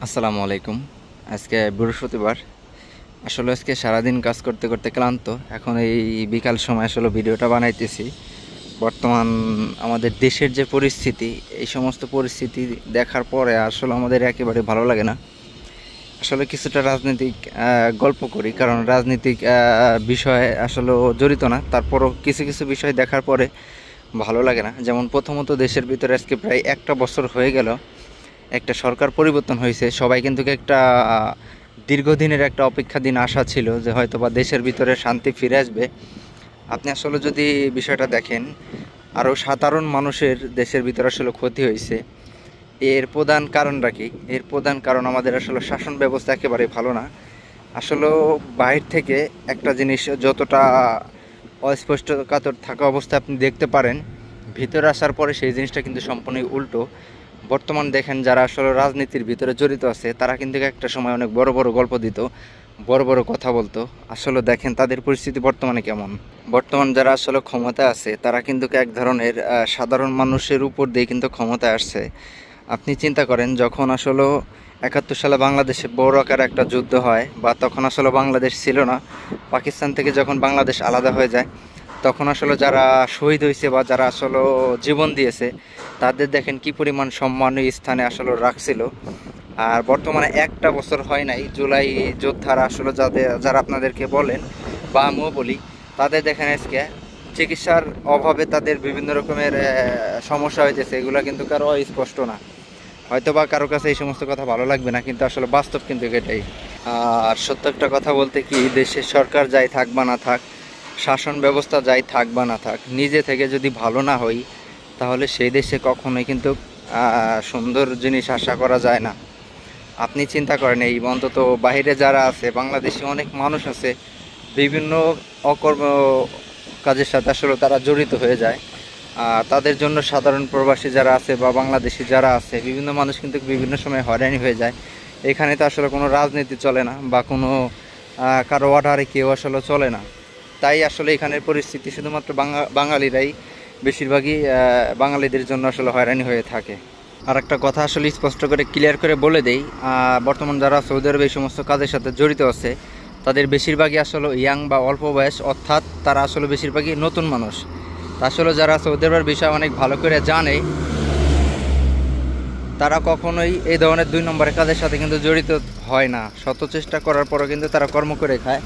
আসসালামু আলাইকুম। আজকে বৃহস্পতিবার। আসলে আজকে সারাদিন কাজ করতে করতে ক্লান্ত। এখন এই বিকাল সময় আসলে ভিডিওটা বানাইতেছি। বর্তমান আমাদের দেশের যে পরিস্থিতি, এই সমস্ত পরিস্থিতি দেখার পরে আসলে আমাদের একেবারে ভালো লাগে না। আসলে কিছুটা রাজনৈতিক গল্প করি, কারণ রাজনৈতিক বিষয়ে আসলে জড়িত না, তারপরও কিছু কিছু বিষয় দেখার পরে ভালো লাগে না। যেমন প্রথমত, দেশের ভিতরে আজকে প্রায় একটা বছর হয়ে গেল একটা সরকার পরিবর্তন হয়েছে। সবাই কিন্তু একটা দীর্ঘদিনের একটা অপেক্ষাধীন আশা ছিল যে হয়তো বা দেশের ভিতরে শান্তি ফিরে আসবে। আপনি আসলে যদি বিষয়টা দেখেন, আরও সাধারণ মানুষের দেশের ভিতরে আসলে ক্ষতি হয়েছে। এর প্রধান কারণটা কি? এর প্রধান কারণ আমাদের আসলে শাসন ব্যবস্থা একেবারে ভালো না। আসলে বাইরে থেকে একটা জিনিস যতটা অস্পষ্টকাতর থাকা অবস্থায় আপনি দেখতে পারেন, ভিতরে আসার পরে সেই জিনিসটা কিন্তু সম্পূর্ণই উল্টো। বর্তমান দেখেন, যারা আসলে রাজনীতির ভিতরে জড়িত আছে তারা কিন্তু একটা সময় অনেক বড় বড় গল্প দিত, বড় বড় কথা বলতো। আসলে দেখেন তাদের পরিস্থিতি বর্তমানে কেমন। বর্তমান যারা আসলে ক্ষমতা আছে তারা কিন্তু এক ধরনের সাধারণ মানুষের উপর দিয়ে কিন্তু ক্ষমতায় আসছে। আপনি চিন্তা করেন, যখন আসলে 71 সালে বাংলাদেশে বড় আকার একটা যুদ্ধ হয়, বা তখন আসলে বাংলাদেশ ছিল না, পাকিস্তান থেকে যখন বাংলাদেশ আলাদা হয়ে যায়, তখন আসলে যারা শহীদ হয়েছে বা যারা আসলে জীবন দিয়েছে তাদের দেখেন কি পরিমাণ সম্মানীয় স্থানে আসলে রাখছিল। আর বর্তমানে একটা বছর হয় নাই, জুলাই যোদ্ধারা আসলে যারা আপনাদেরকে বলেন বা আমিও বলি, তাদের দেখেন আজকে চিকিৎসার অভাবে তাদের বিভিন্ন রকমের সমস্যা হইতেছে। এগুলো কিন্তু কারো স্পষ্ট না, হয়তো বা কারো কাছে এই সমস্ত কথা ভালো লাগবে না, কিন্তু আসলে বাস্তব কিন্তু এটাই। আর সত্য একটা কথা বলতে কি, দেশের সরকার যাই থাক বা না থাক, শাসন ব্যবস্থা যাই থাক বা না থাক, নিজে থেকে যদি ভালো না হই তাহলে সেই দেশে কখনোই কিন্তু সুন্দর জিনিস আশা করা যায় না। আপনি চিন্তা করেন, এই অন্তত বাইরে যারা আছে, বাংলাদেশে অনেক মানুষ আছে বিভিন্ন অকর্ম কাজের সাথে আসলে তারা জড়িত হয়ে যায়। তাদের জন্য সাধারণ প্রবাসী যারা আছে বা বাংলাদেশি যারা আছে, বিভিন্ন মানুষ কিন্তু বিভিন্ন সময় হয়রানি হয়ে যায়। এখানে তো আসলে কোনো রাজনীতি চলে না, বা কোনো কারো অর্ডারে কেউ আসলে চলে না। তাই আসলে এখানের পরিস্থিতি শুধুমাত্র বাঙালিরাই, বেশিরভাগই বাঙালিদের জন্য আসলে হয়রানি হয়ে থাকে। আর একটা কথা আসলে স্পষ্ট করে ক্লিয়ার করে বলে দেই, বর্তমান যারা সৌদি আরবে এই সমস্ত কাজের সাথে জড়িত আছে তাদের বেশিরভাগই আসলে ইয়াং বা অল্প বয়স, অর্থাৎ তারা আসলে বেশিরভাগই নতুন মানুষ। আসলে যারা সৌদি আরবের বিষয় অনেক ভালো করে জানে, তারা কখনোই এই ধরনের 2 নম্বরের কাজের সাথে কিন্তু জড়িত হয় না। শত চেষ্টা করার পরও কিন্তু তারা কর্ম করে খায়।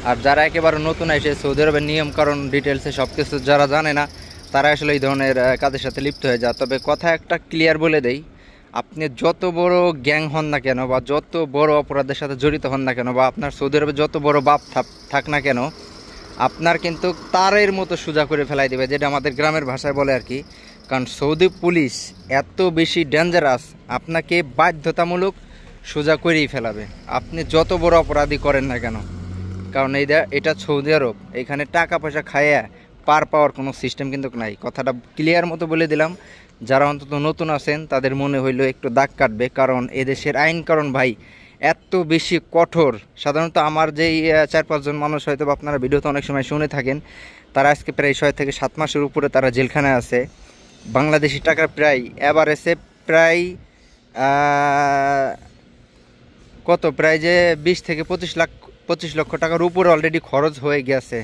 আর যারা একেবারে নতুন এসে সৌদি আরবের নিয়ম কারণ ডিটেলসে সব কিছু যারা জানে না, তারা আসলে এই ধরনের কাজের সাথে লিপ্ত হয়ে যায়। তবে কথা একটা ক্লিয়ার বলে দেই, আপনি যত বড় গ্যাং হন না কেন, বা যত বড় অপরাধের সাথে জড়িত হন না কেন, বা আপনার সৌদি আরবে যত বড় বাপ থাক না কেন, আপনার কিন্তু তারের মতো সোজা করে ফেলাই দেবে, যেটা আমাদের গ্রামের ভাষায় বলে আর কি। কারণ সৌদি পুলিশ এত বেশি ডেঞ্জারাস, আপনাকে বাধ্যতামূলক সোজা করেই ফেলাবে, আপনি যত বড় অপরাধী করেন না কেন। কারণ এটা সৌদি আরব, এখানে টাকা পয়সা খাইয়া পার পাওয়ার কোনো সিস্টেম কিন্তু নাই। কথাটা ক্লিয়ার মতো বলে দিলাম, যারা অন্তত নতুন আছেন তাদের মনে হইলো একটু দাগ কাটবে, কারণ এদেশের আইন কারণ ভাই এত বেশি কঠোর। সাধারণত আমার যেই 4-5 জন মানুষ হয়তো আপনারা ভিডিওতে অনেক সময় শুনে থাকেন, তারা আজকে প্রায় 6 থেকে 7 মাসের উপরে তারা জেলখানায় আছে। বাংলাদেশি টাকা প্রায় এভারেজে প্রায় কত, প্রায় যে 20 থেকে 25 লক্ষ টাকার উপরে অলরেডি খরচ হয়ে গেছে।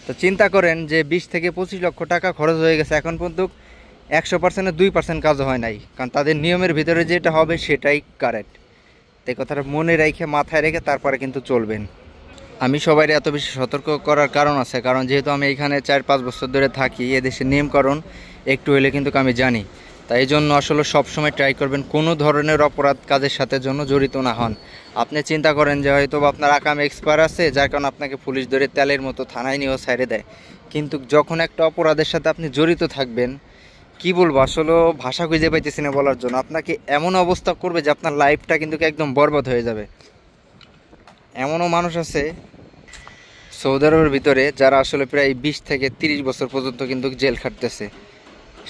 তো চিন্তা করেন যে 20 থেকে 25 লক্ষ টাকা খরচ হয়ে গেছে, এখন পর্যন্ত 100%-এ 2% কাজও হয় নাই, কারণ তাদের নিয়মের ভিতরে যেটা হবে সেটাই কারেক্ট। এই কথাটা মনে রেখে, মাথায় রেখে তারপরে কিন্তু চলবেন। আমি সবাই এত বেশি সতর্ক করার কারণ আছে, কারণ যেহেতু আমি এখানে 4-5 বছর ধরে থাকি, এদেশের নিয়মকানুন একটু হলে কিন্তু আমি জানি। তাই এই জন্য আসলে সবসময় ট্রাই করবেন কোনো ধরনের অপরাধ কাজের সাথে জন্য জড়িত না হন। আপনি চিন্তা করেন যে হয়তো আপনার আকামে এক্সপায়ার আছে, যার কারণে আপনাকে পুলিশ ধরে তেলের মতো থানায় নিয়েও ছেড়ে দেয়, কিন্তু যখন একটা অপরাধের সাথে আপনি জড়িত থাকবেন, কি বলবো আসলে ভাষা খুঁজে পাইতেছি না বলার জন্য, আপনাকে এমন অবস্থা করবে যে আপনার লাইফটা কিন্তু একদম বরবাদ হয়ে যাবে। এমনও মানুষ আছে সৌদি আরবের ভিতরে যারা আসলে প্রায় 20 থেকে 30 বছর পর্যন্ত কিন্তু জেল খাটতেছে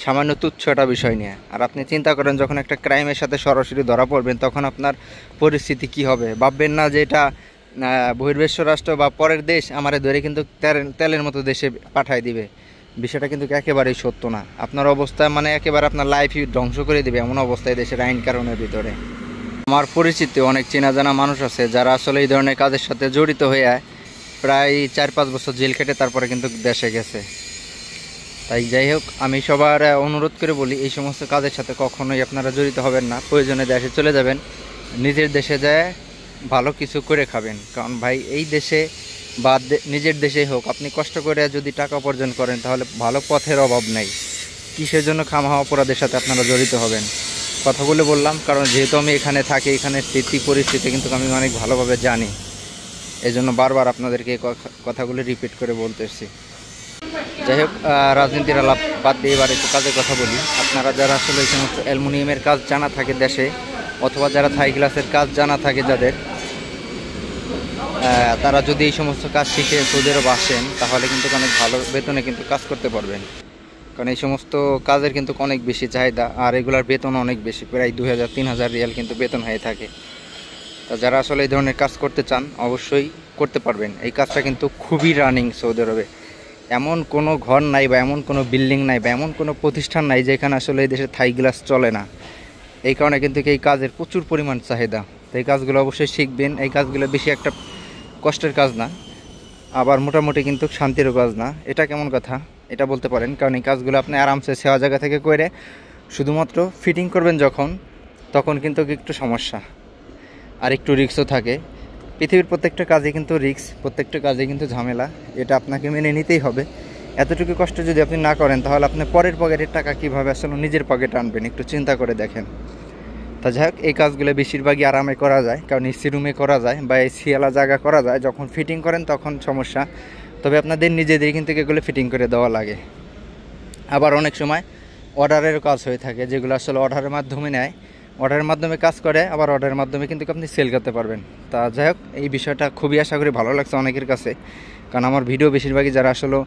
সামান্য তুচ্ছ একটা বিষয় নিয়ে। আর আপনি চিন্তা করেন, যখন একটা ক্রাইমের সাথে সরাসরি ধরা পড়বেন তখন আপনার পরিস্থিতি কি হবে। ভাববেন না যে এটা বহির্বিশ্ব রাষ্ট্র বা পরের দেশ আমারে ধরে কিন্তু তেলের মতো দেশে পাঠায় দিবে। বিষয়টা কিন্তু একেবারেই সত্য না। আপনার অবস্থা মানে একেবারে আপনার লাইফই ধ্বংস করে দিবে, এমন অবস্থায় দেশের আইন কানুনের ভিতরে। আমার পরিচিত অনেক চেনা জানা মানুষ আছে যারা আসলে এই ধরনের কাজের সাথে জড়িত হয়ে প্রায় 4-5 বছর জেল খেটে তারপরে কিন্তু দেশে গেছে। তাই যাই হোক, আমি সবার অনুরোধ করে বলি, এই সমস্ত কাজের সাথে কখনোই আপনারা জড়িত হবেন না। প্রয়োজনে দেশে চলে যাবেন, নিজের দেশে যায় ভালো কিছু করে খাবেন। কারণ ভাই এই দেশে বা নিজের দেশেই হোক, আপনি কষ্ট করে যদি টাকা উপার্জন করেন তাহলে ভালো পথের অভাব নেই। কিসের জন্য খামখা অপরাধের সাথে আপনারা জড়িত হবেন? কথাগুলো বললাম কারণ যেহেতু আমি এখানে থাকি, এখানে স্থিতি পরিস্থিতি কিন্তু আমি অনেক ভালোভাবে জানি। এই জন্য বারবার আপনাদেরকে এই কথাগুলো রিপিট করে বলতেছি। যাই হোক, রাজনীতির আলাপ বাদ দিয়ে এবার একটু কাজের কথা বলি। আপনারা যারা আসলে এই সমস্ত অ্যালুমিনিয়ামের কাজ জানা থাকে দেশে, অথবা যারা থাই গ্লাসের কাজ জানা থাকে যাদের, তারা যদি এই সমস্ত কাজ শিখে সৌদি আরব আসেন তাহলে কিন্তু অনেক ভালো বেতনে কিন্তু কাজ করতে পারবেন। কারণ এই সমস্ত কাজের কিন্তু অনেক বেশি চাহিদা, আর এগুলার বেতন অনেক বেশি, প্রায় 2000-3000 রিয়াল কিন্তু বেতন হয়ে থাকে। তা যারা আসলে এই ধরনের কাজ করতে চান অবশ্যই করতে পারবেন। এই কাজটা কিন্তু খুবই রানিং সৌদি আরবে। এমন কোনো ঘর নাই বা এমন কোনো বিল্ডিং নাই বা এমন কোনো প্রতিষ্ঠান নাই যেখানে আসলে এই দেশে থাই গ্লাস চলে না। এই কারণে কিন্তু এই কাজের প্রচুর পরিমাণ চাহিদা। তো এই কাজগুলো অবশ্যই শিখবেন। এই কাজগুলো বেশি একটা কষ্টের কাজ না, আবার মোটামুটি কিন্তু শান্তিরও কাজ না। এটা কেমন কথা এটা বলতে পারেন, কারণ এই কাজগুলো আপনি আরামসে সেবা জায়গা থেকে করে শুধুমাত্র ফিটিং করবেন তখন কিন্তু একটু সমস্যা আর একটু রিস্কও থাকে। পৃথিবীর প্রত্যেকটা কাজে কিন্তু রিস্ক, প্রত্যেকটা কাজে কিন্তু ঝামেলা, এটা আপনাকে মেনে নিতেই হবে। এতটুকু কষ্ট যদি আপনি না করেন তাহলে আপনি পরের পকেটের টাকা কীভাবে আসলে নিজের পকেটে আনবেন, একটু চিন্তা করে দেখেন। তা যাই হোক, এই কাজগুলো বেশিরভাগই আরামে করা যায়, কারণ এসি রুমে করা যায় বা এসিওয়ালা জায়গা করা যায়। যখন ফিটিং করেন তখন সমস্যা, তবে আপনাদের নিজেদের কিন্তু এগুলো ফিটিং করে দেওয়া লাগে। আবার অনেক সময় অর্ডারেরও কাজ হয়ে থাকে, যেগুলো আসলে অর্ডারের মাধ্যমে নেয়, অর্ডারের মাধ্যমে কাজ করে, আবার অর্ডারের মাধ্যমে কিন্তু আপনি সেল করতে পারবেন। তা যাই হোক, এই বিষয়টা খুবই আশা করি ভালো লাগছে অনেকের কাছে, কারণ আমার ভিডিও বেশিরভাগই যারা আসলে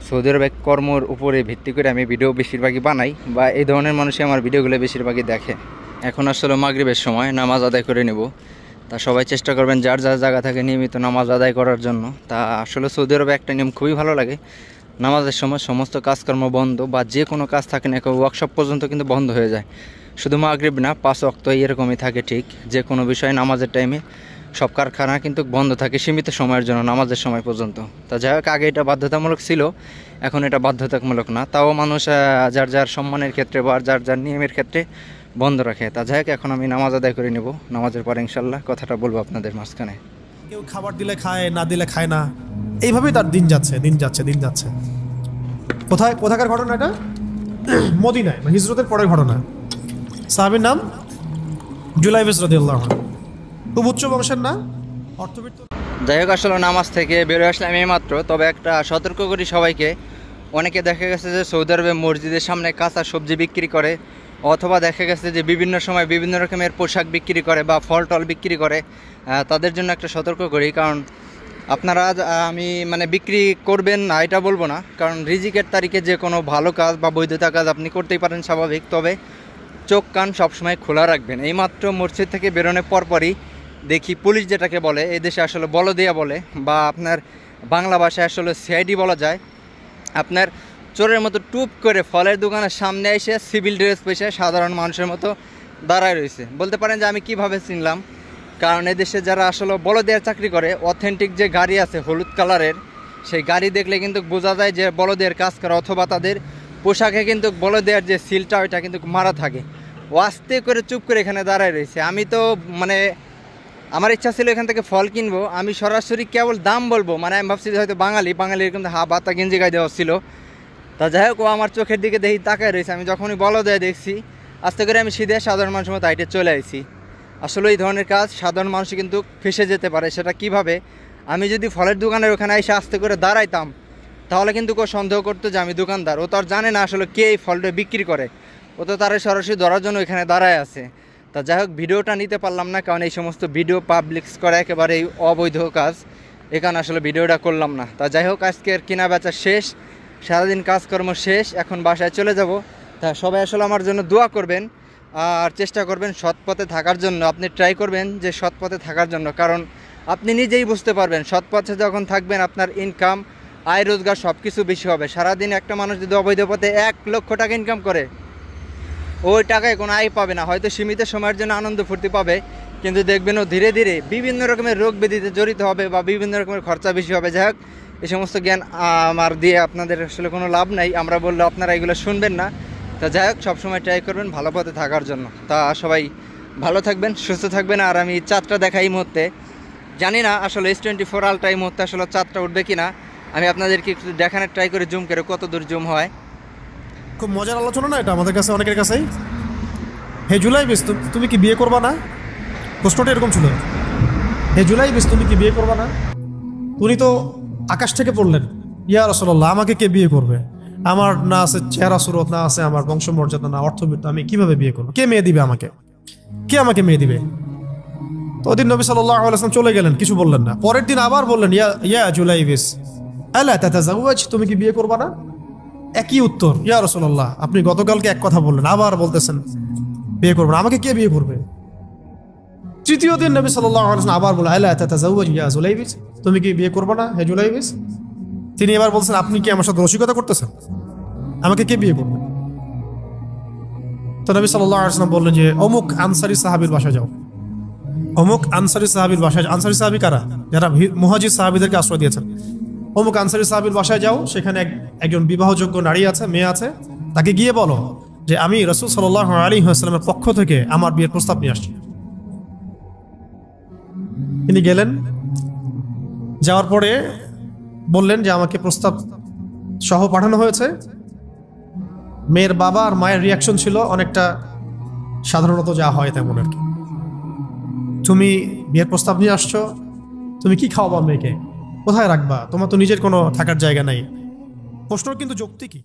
সৌদি আরবে কর্মর উপরে ভিত্তি করে আমি ভিডিও বেশিরভাগই বানাই, বা এই ধরনের মানুষই আমার ভিডিওগুলো বেশিরভাগই দেখে। এখন আসলে মাগরিবের সময় নামাজ আদায় করে নেব। তা সবাই চেষ্টা করবেন যার যার জায়গা থেকে নিয়মিত নামাজ আদায় করার জন্য। তা আসলে সৌদি আরবে একটা নিয়ম খুবই ভালো লাগে, নামাজের সময় সমস্ত কাজকর্ম বন্ধ, বা যে কোনো কাজ থাকে না, ওয়ার্কশপ পর্যন্ত কিন্তু বন্ধ হয়ে যায়। শুধু মাগরিব না, 5 ওয়াক্ত এরকমই থাকে ঠিক। যে কোনো বিষয়ে নামাজের টাইমে সব কারখানা কিন্তু বন্ধ থাকে সীমিত সময়ের জন্য, নামাজের সময় পর্যন্ত। তা যাই হোক, আগে এটা বাধ্যতামূলক ছিল, এখন এটা বাধ্যতামূলক না। তাও মানুষ যার যার সম্মানের ক্ষেত্রে বা যার যার নিয়মের ক্ষেত্রে বন্ধ রাখে। তা যাই হোক, এখন আমি নামাজ আদায় করে নেব, নামাজের পরে ইনশাল্লাহ কথাটা বলবো আপনাদের মাঝখানে। কেউ খাবার দিলে খায়, না দিলে খায় না, এইভাবেই তার দিন যাচ্ছে দিন যাচ্ছে দিন যাচ্ছে। কোথাকার ঘটনা এটা? মদিনায়, হিজরতের পরের ঘটনা। সাহাবীর নাম জুলাইবিস রাদিয়াল্লাহু আনহু, খুব উচ্চ বংশের না, অর্থবিত্ত। যাই হোক, আসলে নামাজ থেকে বেরোয় আসলাম এই মাত্র। তবে একটা সতর্ক করি সবাইকে, অনেকে দেখা গেছে যে সৌদি আরবে মসজিদের সামনে কাঁচা সবজি বিক্রি করে, অথবা দেখা গেছে যে বিভিন্ন সময় বিভিন্ন রকমের পোশাক বিক্রি করে বা ফল টল বিক্রি করে। তাদের জন্য একটা সতর্ক করি, কারণ আপনারা আমি বিক্রি করবেন না এটা বলবো না, কারণ রিজিকের তারিখে যে কোনো ভালো কাজ বা বৈধতা কাজ আপনি করতেই পারেন স্বাভাবিক, তবে চোখ কান সবসময় খোলা রাখবেন। এইমাত্র মসজিদ থেকে বেরোনোর পরপরই দেখি পুলিশ, যেটাকে বলে এদেশে আসলে বলদিয়া বলে, বা আপনার বাংলা ভাষায় আসলে সিআইডি বলা যায়, আপনার চোরের মতো টুপ করে ফলের দোকানের সামনে এসে সিভিল ড্রেস পেশে সাধারণ মানুষের মতো দাঁড়ায় রয়েছে। বলতে পারেন যে আমি কিভাবে চিনলাম, কারণ এদেশে যারা আসলে বলদিয়ার চাকরি করে, অথেন্টিক যে গাড়ি আছে হলুদ কালারের, সেই গাড়ি দেখলে কিন্তু বোঝা যায় যে বলদিয়ার কাজ করে, অথবা তাদের পোশাকে কিন্তু বলদিয়ার যে সিলটা ওইটা কিন্তু মারা থাকে। ও আস্তে করে চুপ করে এখানে দাঁড়ায় রয়েছে। আমি তো আমার ইচ্ছা ছিল এখান থেকে ফল কিনবো, আমি সরাসরি কেবল দাম বলবো, আমি ভাবছি যে হয়তো বাঙালির কিন্তু বাতা গেঞ্জি গায়ে দেওয়া ছিল। তা যাই হোক, ও আমার চোখের দিকে দেখি তাকায় রয়েছে। আমি যখনই বলদেয় দেখছি, আস্তে করে আমি সিধে সাধারণ মানুষের মতো হাইটে চলে আসি। আসলে এই ধরনের কাজ সাধারণ মানুষ কিন্তু ফেসে যেতে পারে। সেটা কিভাবে, আমি যদি ফলের দোকানের ওখানে এসে আস্তে করে দাঁড়াইতাম তাহলে কিন্তু কেউ সন্দেহ করতো যে আমি দোকানদার। ও তো আর জানে না আসলে কে এই ফলটা বিক্রি করে, ও তো তারা সরাসরি ধরার জন্য এখানে দাঁড়ায় আছে। তা যাই হোক, ভিডিওটা নিতে পারলাম না, কারণ এই সমস্ত ভিডিও পাবলিক্স করা একেবারে অবৈধ কাজ, এখানে আসলে ভিডিওটা করলাম না। তা যাই হোক, আজকের কেনা বেচা শেষ, সারাদিন কাজকর্ম শেষ, এখন বাসায় চলে যাব। তা সবাই আসলে আমার জন্য দোয়া করবেন, আর চেষ্টা করবেন সৎ পথে থাকার জন্য। আপনি ট্রাই করবেন যে সৎ পথে থাকার জন্য, কারণ আপনি নিজেই বুঝতে পারবেন সৎ পথে যখন থাকবেন আপনার ইনকাম, আয় রোজগার সব কিছু বেশি হবে। সারাদিন একটা মানুষ যদি অবৈধ পথে 1 লক্ষ টাকা ইনকাম করে, ওই টাকায় কোনো আয় পাবে না। হয়তো সীমিত সময়ের জন্য আনন্দ ফুর্তি পাবে, কিন্তু দেখবেন ও ধীরে ধীরে বিভিন্ন রকমের রোগ ব্যাধিতে জড়িত হবে বা বিভিন্ন রকমের খরচা বেশি হবে। যাই হোক, এই সমস্ত জ্ঞান আমার দিয়ে আপনাদের আসলে কোনো লাভ নাই, আমরা বললে আপনারা এগুলো শুনবেন না। তা যাই হোক, সবসময় ট্রাই করবেন ভালো পথে থাকার জন্য। তা সবাই ভালো থাকবেন, সুস্থ থাকবেন। আর আমি চাঁদটা দেখাই এই মুহূর্তে, জানি না আসলে S24 আলট্রা এই মুহূর্তে আসলে চাঁদটা উঠবে কিনা। আমি আপনাদেরকে একটু দেখানোর ট্রাই করে জুম করে কত দূর জুম হয়। খুব মজার আলোচনা না এটা আমাদের কাছে, অনেকের কাছেই। হে জুলাই বিস, তুমি কি বিয়ে করবা না? প্রশ্নটা এরকম ছিল, হে জুলাই বিস তুমি কি বিয়ে করবা না? উনি তো আকাশ থেকে পড়লেন, ইয়া রাসূলুল্লাহ আমাকে কে বিয়ে করবে? আমার না আছে চেহারা সুরত, না আছে আমার বংশমর্যাদা, না অর্থবিত্ত, আমি কিভাবে বিয়ে করবো? কে মেয়ে দিবে আমাকে? কে আমাকে মেয়ে দিবে? তো ওদিন নবী সাল্লাল্লাহু আলাইহি ওয়াসাল্লাম চলে গেলেন, কিছু বললেন না। পরের দিন আবার বললেন, ইয়া জুলাইবিস আলা তাতাজাওয়াজ, তুমি কি বিয়ে করবা না? একই উত্তর, ইয়া রাসূলুল্লাহ আপনি গতকালকে এক কথা বললেন, আবার বলতেছেন বিয়ে করবেন, আমাকে কে বিয়ে করবে? তৃতীয় দিন নবী সাল্লাল্লাহু আলাইহি ওয়াসাল্লাম আবার বললেন, আলা তাতাজাওয়াজ ইয়া জুলাইবিস, তুমি কি বিয়ে করবা না হে জুলাইবিস? তিনি এবার বলছেন, আপনি কি আমার সাথে রসিকতা করতেছেন? আমাকে কে বিয়ে করবে? তো নবী সাল্লাল্লাহু আলাইহি ওয়াসাল্লাম বললেন যে অমুক আনসারী সাহাবীর বাসায় যাও। অমুক আনসারী সাহাবীর বাসায়, আনসারী সাহাবী কারা? যারা মুহাজির সাহাবীদেরকে আশ্রয় দিয়েছেন। অমুক আনসারী সাহাবীর বাসায় যাও, সেখানে একজন বিবাহযোগ্য নারী আছে, মেয়ে আছে, তাকে গিয়ে বলো যে আমি রাসূল সাল্লাল্লাহু আলাইহি ওয়াসাল্লামের পক্ষ থেকে আমার বিয়ের প্রস্তাব নিয়ে আসছি। তিনি গেলেন, যাওয়ার পরে বললেন যে আমাকে প্রস্তাব সহ পাঠানো হয়েছে। মেয়ের বাবা আর মায়ের রিয়াকশন ছিল অনেকটা সাধারণত যা হয় তেমন আর কি। তুমি বিয়ের প্রস্তাব নিয়ে আসছো, তুমি কি খাওয়াবা মেয়েকে? কোথায় রাখবা? তোমার তো নিজের কোনো থাকার জায়গা নাই। প্রশ্ন কিন্তু যৌক্তিকই।